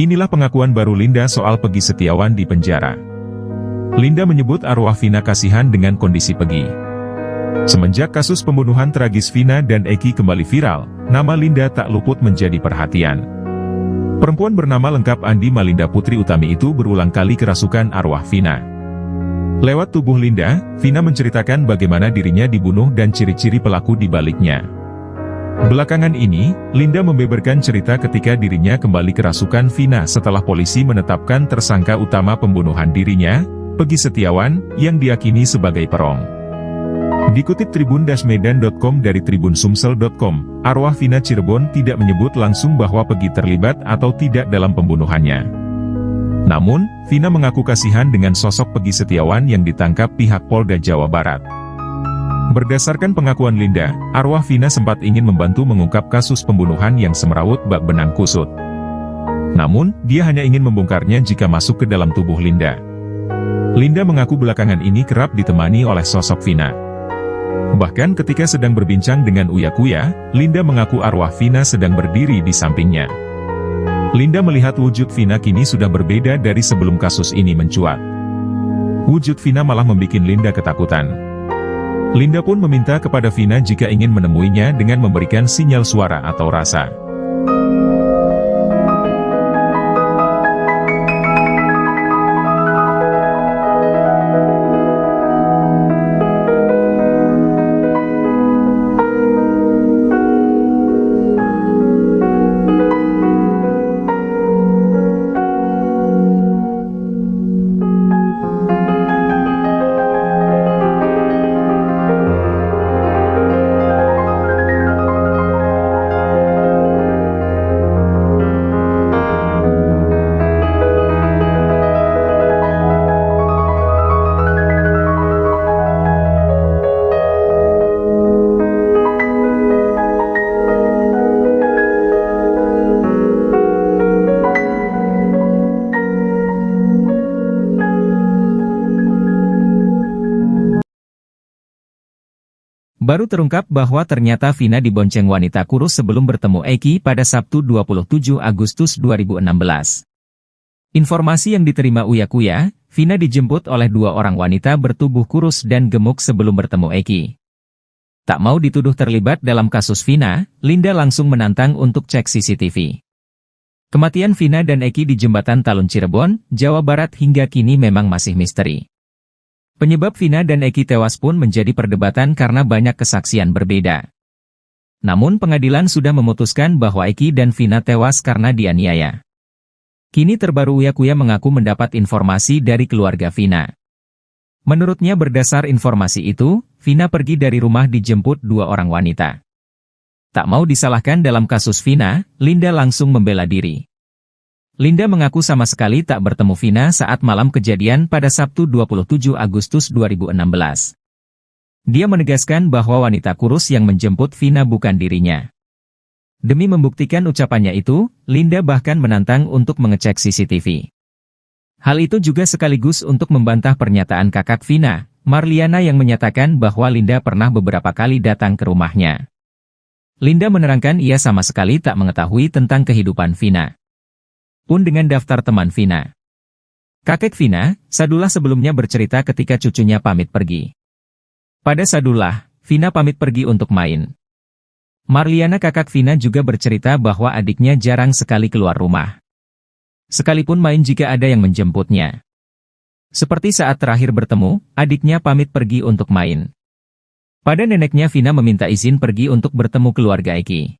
Inilah pengakuan baru Linda soal Peggy Setiawan di penjara. Linda menyebut arwah Vina kasihan dengan kondisi Peggy. Semenjak kasus pembunuhan tragis Vina dan Eki kembali viral, nama Linda tak luput menjadi perhatian. Perempuan bernama lengkap Andi Malinda Putri Utami itu berulang kali kerasukan arwah Vina. Lewat tubuh Linda, Vina menceritakan bagaimana dirinya dibunuh dan ciri-ciri pelaku di baliknya. Belakangan ini, Linda membeberkan cerita ketika dirinya kembali kerasukan Vina setelah polisi menetapkan tersangka utama pembunuhan dirinya, Peggy Setiawan, yang diyakini sebagai perong. Dikutip tribun-medan.com dari tribunsumsel.com, arwah Vina Cirebon tidak menyebut langsung bahwa Peggy terlibat atau tidak dalam pembunuhannya. Namun, Vina mengaku kasihan dengan sosok Peggy Setiawan yang ditangkap pihak Polda Jawa Barat. Berdasarkan pengakuan Linda, arwah Vina sempat ingin membantu mengungkap kasus pembunuhan yang semerawut bak benang kusut. Namun, dia hanya ingin membongkarnya jika masuk ke dalam tubuh Linda. Linda mengaku belakangan ini kerap ditemani oleh sosok Vina. Bahkan ketika sedang berbincang dengan Uya Kuya, Linda mengaku arwah Vina sedang berdiri di sampingnya. Linda melihat wujud Vina kini sudah berbeda dari sebelum kasus ini mencuat. Wujud Vina malah membuat Linda ketakutan. Linda pun meminta kepada Vina jika ingin menemuinya dengan memberikan sinyal suara atau rasa. Baru terungkap bahwa ternyata Vina dibonceng wanita kurus sebelum bertemu Eki pada Sabtu 27 Agustus 2016. Informasi yang diterima Uya Kuya, Vina dijemput oleh dua orang wanita bertubuh kurus dan gemuk sebelum bertemu Eki. Tak mau dituduh terlibat dalam kasus Vina, Linda langsung menantang untuk cek CCTV. Kematian Vina dan Eki di Jembatan Talun Cirebon, Jawa Barat hingga kini memang masih misteri. Penyebab Vina dan Eki tewas pun menjadi perdebatan karena banyak kesaksian berbeda. Namun pengadilan sudah memutuskan bahwa Eki dan Vina tewas karena dianiaya. Kini terbaru Uya Kuya mengaku mendapat informasi dari keluarga Vina. Menurutnya berdasar informasi itu, Vina pergi dari rumah dijemput dua orang wanita. Tak mau disalahkan dalam kasus Vina, Linda langsung membela diri. Linda mengaku sama sekali tak bertemu Vina saat malam kejadian pada Sabtu 27 Agustus 2016. Dia menegaskan bahwa wanita kurus yang menjemput Vina bukan dirinya. Demi membuktikan ucapannya itu, Linda bahkan menantang untuk mengecek CCTV. Hal itu juga sekaligus untuk membantah pernyataan kakak Vina, Marliana yang menyatakan bahwa Linda pernah beberapa kali datang ke rumahnya. Linda menerangkan ia sama sekali tak mengetahui tentang kehidupan Vina. Pun dengan daftar teman Vina. Kakek Vina, Sadullah sebelumnya bercerita ketika cucunya pamit pergi. Pada Sadullah, Vina pamit pergi untuk main. Marliana kakak Vina juga bercerita bahwa adiknya jarang sekali keluar rumah. Sekalipun main jika ada yang menjemputnya. Seperti saat terakhir bertemu, adiknya pamit pergi untuk main. Pada neneknya Vina meminta izin pergi untuk bertemu keluarga Eki.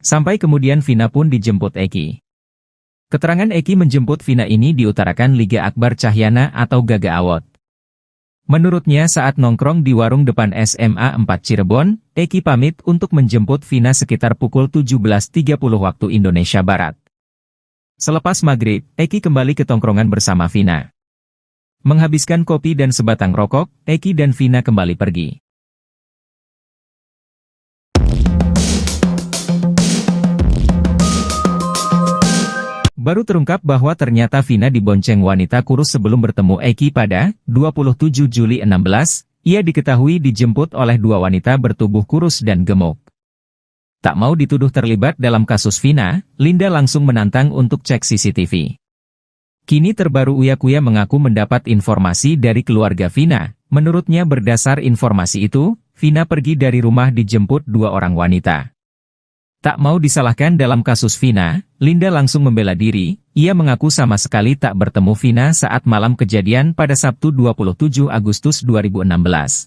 Sampai kemudian Vina pun dijemput Eki. Keterangan Eki menjemput Vina ini diutarakan Liga Akbar Cahyana atau Gaga Awot. Menurutnya saat nongkrong di warung depan SMA 4 Cirebon, Eki pamit untuk menjemput Vina sekitar pukul 17.30 waktu Indonesia Barat. Selepas maghrib, Eki kembali ke tongkrongan bersama Vina. Menghabiskan kopi dan sebatang rokok, Eki dan Vina kembali pergi. Baru terungkap bahwa ternyata Vina dibonceng wanita kurus sebelum bertemu Eki pada 27 Juli 16, ia diketahui dijemput oleh dua wanita bertubuh kurus dan gemuk. Tak mau dituduh terlibat dalam kasus Vina, Linda langsung menantang untuk cek CCTV. Kini terbaru Uya Kuya mengaku mendapat informasi dari keluarga Vina. Menurutnya berdasar informasi itu, Vina pergi dari rumah dijemput 2 orang wanita. Tak mau disalahkan dalam kasus Vina, Linda langsung membela diri. Ia mengaku sama sekali tak bertemu Vina saat malam kejadian pada Sabtu 27 Agustus 2016.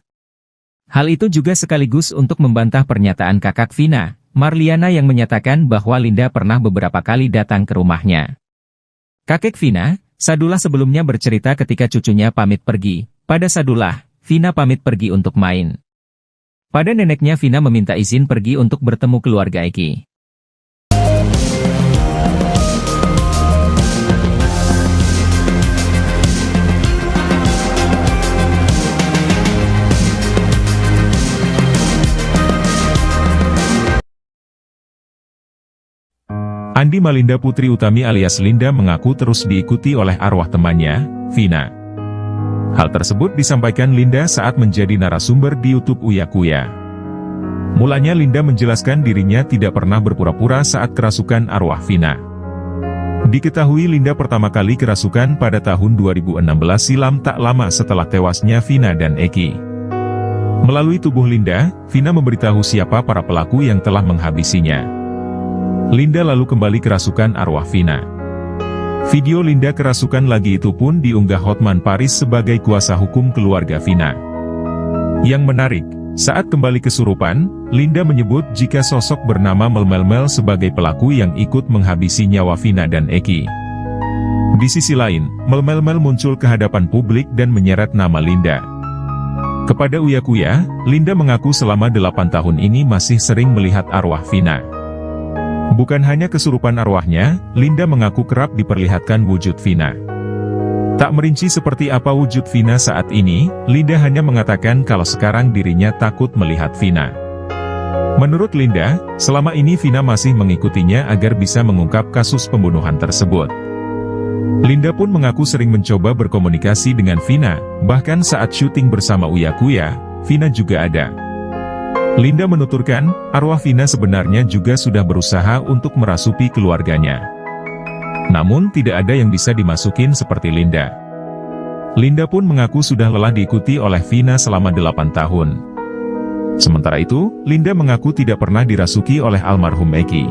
Hal itu juga sekaligus untuk membantah pernyataan kakak Vina, Marliana, yang menyatakan bahwa Linda pernah beberapa kali datang ke rumahnya. Kakek Vina, Sadullah, sebelumnya bercerita ketika cucunya pamit pergi. Pada Sadullah, Vina pamit pergi untuk main. Pada neneknya, Vina meminta izin pergi untuk bertemu keluarga Eki. Andi Malinda Putri Utami alias Linda mengaku terus diikuti oleh arwah temannya, Vina. Hal tersebut disampaikan Linda saat menjadi narasumber di YouTube Uya Kuya. Mulanya Linda menjelaskan dirinya tidak pernah berpura-pura saat kerasukan arwah Vina. Diketahui Linda pertama kali kerasukan pada tahun 2016 silam, tak lama setelah tewasnya Vina dan Eki. Melalui tubuh Linda, Vina memberitahu siapa para pelaku yang telah menghabisinya. Linda lalu kembali kerasukan arwah Vina. Video Linda kerasukan lagi itu pun diunggah Hotman Paris sebagai kuasa hukum keluarga Vina. Yang menarik, saat kembali kesurupan, Linda menyebut jika sosok bernama Melmel sebagai pelaku yang ikut menghabisi nyawa Vina dan Eki. Di sisi lain, Melmel muncul ke hadapan publik dan menyeret nama Linda. Kepada Uya Kuya, Linda mengaku selama 8 tahun ini masih sering melihat arwah Vina. Bukan hanya kesurupan arwahnya, Linda mengaku kerap diperlihatkan wujud Vina. Tak merinci seperti apa wujud Vina saat ini, Linda hanya mengatakan kalau sekarang dirinya takut melihat Vina. Menurut Linda, selama ini Vina masih mengikutinya agar bisa mengungkap kasus pembunuhan tersebut. Linda pun mengaku sering mencoba berkomunikasi dengan Vina, bahkan saat syuting bersama Uya Kuya, Vina juga ada. Linda menuturkan, arwah Vina sebenarnya juga sudah berusaha untuk merasuki keluarganya. Namun tidak ada yang bisa dimasukin seperti Linda. Linda pun mengaku sudah lelah diikuti oleh Vina selama 8 tahun. Sementara itu, Linda mengaku tidak pernah dirasuki oleh almarhum Eki.